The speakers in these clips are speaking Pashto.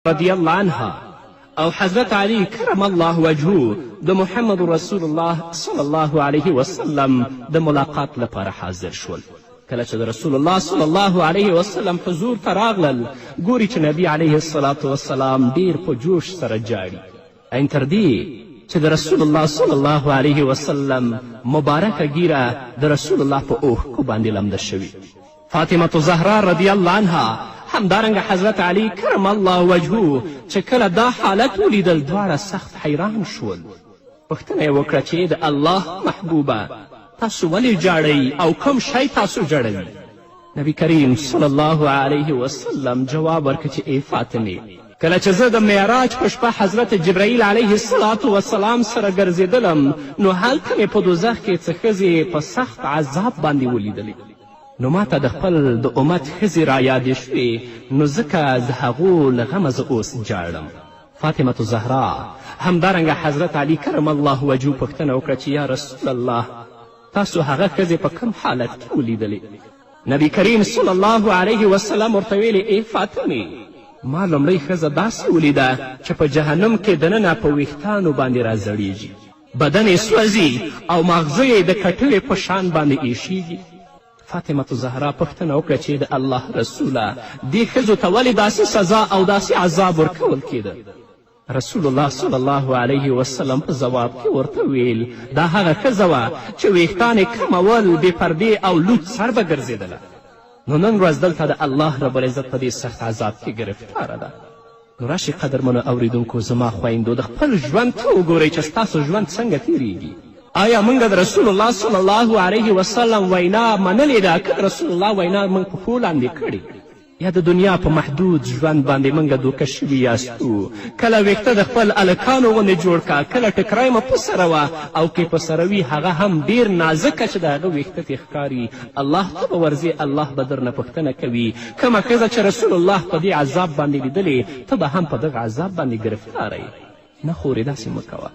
رضی الله عنها او حضرت علی کرم الله وجهه د محمد رسول الله صلی الله علیه وسلم د ملاقات لپاره حاضر شول. کله چې د رسول الله صلی الله علیه وسلم حضور ته راغلل، ګوري چې نبی علیه الصلاة وسلام ډیر په جوش سره جاړي، این تر دې چې د رسول الله صلی الله علیه وسلم مبارکه ږیره د رسول الله په اوښکو باندې لمده شوي. فاطمة زهرا رضی الله عنها همدارنګه حضرت علی کرم الله وجهه چې کله دا حالت ولیدل، دواړه سخت حیران شول. پوښتنه یې وکړه چې د الله محبوبه تاسو ولې جاړئ او کوم شی تاسو جړوي؟ نبی کریم صلی الله علیه وسلم جواب ورکړ چې ای فاطمې، کله چې زه د معراج په شپه حضرت جبرائیل علیه الصلاة وسلام سره ګرځېدلم، نو هلته مې په دوزخ کې څه ښځې په سخت عذاب باندې ولیدلې. نو ما ته د خپل د امت ښځې رایادې شوې، نو ځکه د هغو له غمه زه اوس جاړم. فاطمة زهرا همدارنګه حضرت علی کرم الله وجهه پوښتنه وکړه چې یا رسول الله، تاسو هغه ښځې په کوم حالت کې ولیدلې؟ نبی کریم صلی الله علیه وسلم ورته ویلې ای فاطمې، ما لومړی ښځه داسې ولیده چې په جهنم کې دننه په ویښتانو باندې راځړیږي، بدن یې سوځي او ماغزه یې د کټوې په شان باندې ایښیږي. فاطمة زهرا پوښتنه وکړه چې د الله رسوله، دې ښځو ته ولې داسې سزا او داسې عذاب ورکول کېده؟ رسول الله صلی الله علیه وسلم په ځواب کې ورته ویل، دا هغه ښځه وه چې ویښتان یې کمول، بې پردې او لوڅ سر به ګرځېدله. نو نن ورځ دلته د الله رب العزت په دې سخت عذاب کې ګرفتاره ده. نو راشئ قدرمنو اوریدونکو، زما خویندو، د خپل ژوند ته وګورئ چې ستاسو ژوند څنګه تیریږي. آیا موږ د رسول الله صلی الله علیه وسلم وینا منلې ده که رسول الله وینا موږ په پښو لاندې کړې؟ یا د دنیا په محدود ژوند باندې موږ دوکه شوي یاستو؟ کله ویښته د خپل هلکانو غوندې جوړ که، کله ټکری مه په سره وه، او که په سره وي هغه هم ډېر نازکه چې د هغه ویښته ترې ښکاري. الله ته به ورځې، الله به درنه پوښتنه کوي. کومه ښځه چې رسول الله په دې عذاب باندې لیدلې، ته به هم په دغه عذاب باندې ګرفتاره یې. نه خورې داسې مه کوه.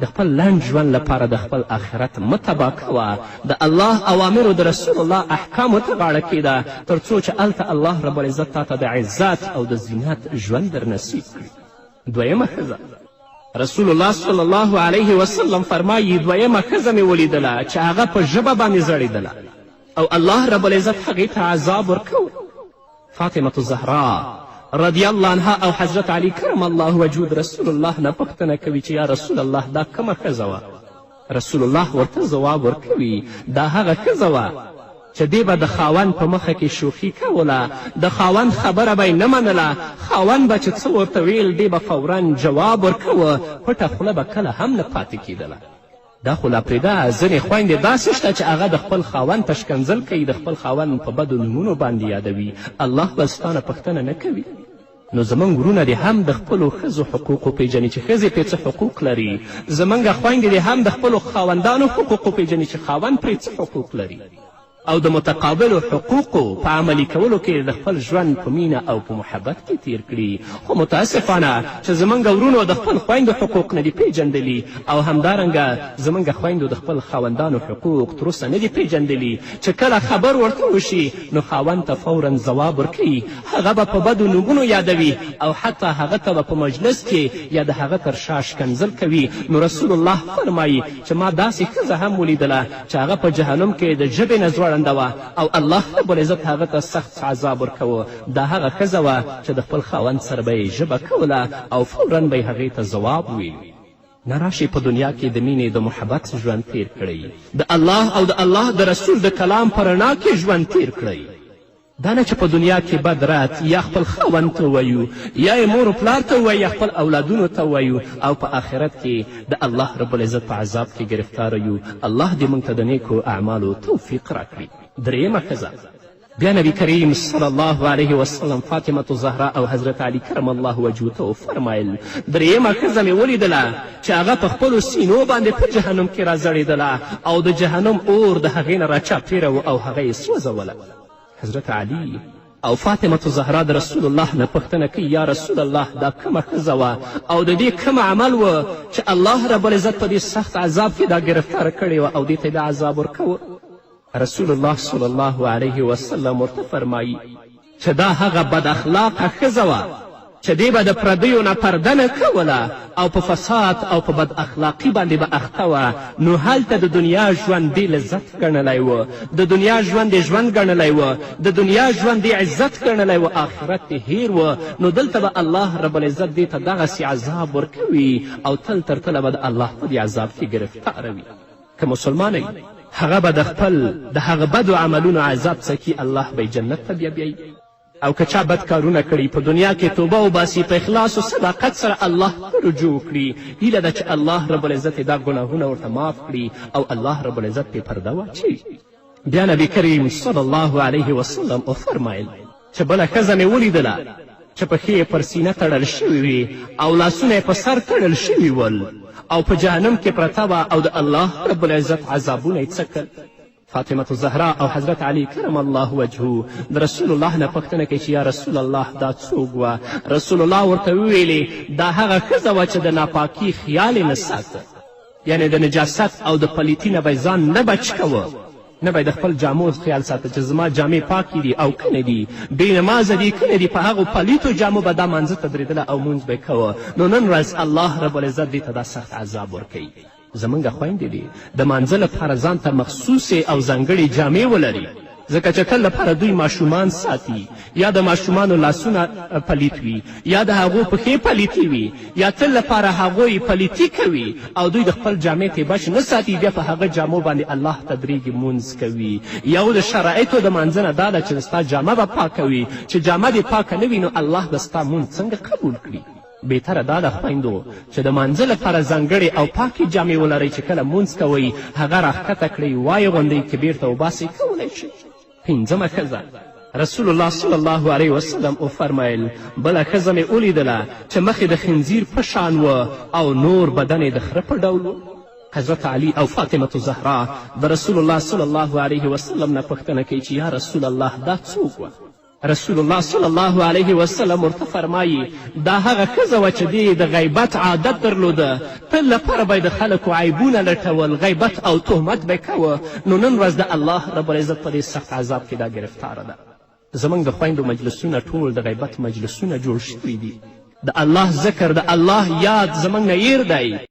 د خپل لنډ ژوند لپاره د خپل آخرت مه تباه کوه. د الله اوامرو د رسول الله احکامو ته غاړه کیږده، تر څو چې هلته الله رب العزت تا ته د عزت او د زینت ژوند در نصیب کړي. دویمه ښځه، رسول الله صلی الله علیه وسلم فرمایي، دویمه ښځه مې ولیدله چې هغه په ژبه باندې زړېدله او الله رب العزت هغې ته عذاب ورکول. فاطمة زهرا رضی الله عنها او حضرت علی کرم الله وجهه رسول الله نه پوښتنه کوي چې یا رسول الله، دا کومه ښځه وه؟ رسول الله ورته ځواب ورکوي، دا هغه ښځه وه چې دې به د خاوند په مخه کې شوخي کوله، د خاوند خبره به یې نه منله، خاوند به چې څه ورته ویل دې به فورا جواب ورکوه، پټه خوله به کله هم نه پاتې کېدله. دا خو لا پرېږده، ځینې خویندې داسې شته چې هغه د خپل خاوند ته ښکنځل کوي، د خپل خاوند په بدو نومونو باندې یادوي. الله به ستانه پوښتنه نه کوي. نو زموږ وروڼه دې هم د خپلو ښځو حقوق وپېژني چې ښځې پرې څه حقوق لري. زموږ خویندې دې هم د خپلو خاوندانو حقوق وپېژني چې خاوند پرې څه حقوق لري، او د متقابلو حقوقو په عملي کولو کې د خپل ژوند په مینه او په محبت کې تیر کړي. خو متاسفانه چې زموږ وروڼو د خپل خویندو حقوق نه دي پیژندلي، او همدارنګه زموږ خویندو د خپل خاوندانو حقوق تر اوسه نه دي پیژندلي، چې کله خبر ورته وشي نو خاوند ته فورا ځواب ورکوي، هغه به په بدو نومونو یادوي، او حتی هغه ته به په مجلس کې یا د هغه تر شا ښکنځل کوي. نو رسول الله فرمایي چې ما داسې ښځه هم ولیدله چې هغه په جهنم کې د ژبې نه او الله رب العزت هغه ته سخت عذاب ورکوه. دا هغه ښځه وه چې د خپل خاوند سره به یې ژبه کوله او فورا به یې هغې ته ځواب ویل. نه راشئ په دنیا کې د مینې د محبت ژوند تیر کړئ، د الله او د الله د رسول د کلام په رڼا کې ژوند تیر کړئ. دا نه چې په دنیا کې بد رد یا خپل خاوند ته ووایو، یا یې مور و پلار ته ووایو، یا خپل اولادونو ته ووایو، او په آخرت کې د الله رب العزت په عذاب کې ګرفتاره یو. الله دې موږ ته د نیکو اعمالو توفیق راکړي. دریمه ښځه، بیا نبی کریم صلی الله علیه وسلم فاطمة زهرا او حضرت علی کرم الله وجهه ته وفرمیل، دریمه ښځه مې ولیدله چې هغه په خپلو سینو باندې په جهنم کې راځړېدله او د جهنم اور د هغې نه راچاپېره و او هغه یې سوځوله. حضرت علی او فاطمة زهرا د رسول الله نه پوښتنه کوي، یا رسول الله، دا کومه ښځه وه او د دې کوم عمل و چې الله رب العزت په دې سخت عذاب کې دا ګرفتاره کړې وه او دې ته یې دا عذاب ورکوه؟ رسول الله صلی الله علیه وسلم ورته فرمایي چې دا هغه بد اخلاقه ښځه وه چې دی به د پردیو نه پرده نه کوله او په فساد او په بد اخلاقي باندې به اخته وه، نو هلته د دنیا ژوند دې لذت ګڼلی و، د دنیا ژوند دې ژوند ګڼلی و، د دنیا ژوند دې عزت ګڼلی و، آخرت دې هیر و. نو دلته به الله رب العزت دې ته دغسې عذاب ورکوي او تل تر تله به د الله په دې عذاب کې ګرفتاره وي. که مسلمانه هغه به د خپل د هغه بدو عملونو عذاب څکي، الله به جنت ته بیایي. او که چا بد کارونه کړي په دنیا کې توبه وباسي، په اخلاص و صداقت سره الله ته رجوع کړي، هیله ده چې الله رب العزت دا ګناهونه ورته معاف کړي او الله رب العزت پې پرده واچوي. بیا نبي کریم صلی الله علیه وسلم وفرمایل چې بله ښځه مې ولیدله چې پښې یې پر سینه تړل شوي وي او لاسونه یې په سر تړل شوي ول او په جهنم کې پرته وه او د الله رب العزت عذابونه یې څکل. فاطمة الزهرا او حضرت علی کرم الله وجهه د رسول الله نه پوښتنه کوي چې یا رسول الله دا څوک وه؟ رسول الله ورته وویلې دا هغه ښځه وه چې د ناپاکي خیال یې نه ساته، یعنې د نجاست او د پلیتي نه به یې ځان نه بچ کوه، نه به د خپل جامو خیال ساته چې زما جامې پاکې دي او کنه دي، بې نمازه دي کنه دي، په هغو پلیتو جامو به دا مانځه ته درېدله او مونځ به یې کوه. نو نن ورځ الله رب العزت دې ته دا سخت عذاب ورکوي. زمونږ خویندې دي د مانځه لپاره ځان ته مخصوصې او ځانګړې جامې ولري، ځکه چې تل لپاره دوی ماشومان ساتي، یا د ماشومانو لاسونه پلیت وي، یا د هغو پښې پلیتې وي، یا تل لپاره هغوی پلیتي کوي او دوی د خپل جامې تیبش نه ساتي، بیا په هغه جامو باندې الله تدریږي مونځ کوي. یو د شرایطو د مانځه نه دا ده چې ستا جامه به پاکه وي، چې جامه دې پاکه نه وي نو الله به ستا مونځ څنګه قبول کړي؟ بهتره دا ده خویندو چې د مانځه لپاره ځانګړې او پاکې جامې ولرئ چې کله مونځ کوئ هغه راښکته کړئ، وایې غوندئ که بیرته وباسئ کولی شئ. پنځمه ښځه رسول الله صلی الله علیه وسلم وفرمیل بله ښځه مې ولیدله چې مخې د خنزیر په شان و او نور بدن یې د خره په ډول و. حضرت علی او فاطمة الزهرا د رسول الله صلی الله علیه وسلم نه پوښتنه کوي چې یا رسول الله دا څوک وه؟ رسول الله صلی الله علیه وسلم ورته فرمایي دا هغه ښځه وه چې دې د غیبت عادت درلوده، تل لپاره به یې د خلکو عیبونه لټول، غیبت او تهمت به یې کوه. نو نن ورځ د الله رب العزت په دې سخت عذاب کې دا ګرفتاره ده. زموږ د خویندو مجلسونه ټول د غیبت مجلسونه جوړ شوي دي. د الله ذکر د الله یاد زموږ نه هیر دی.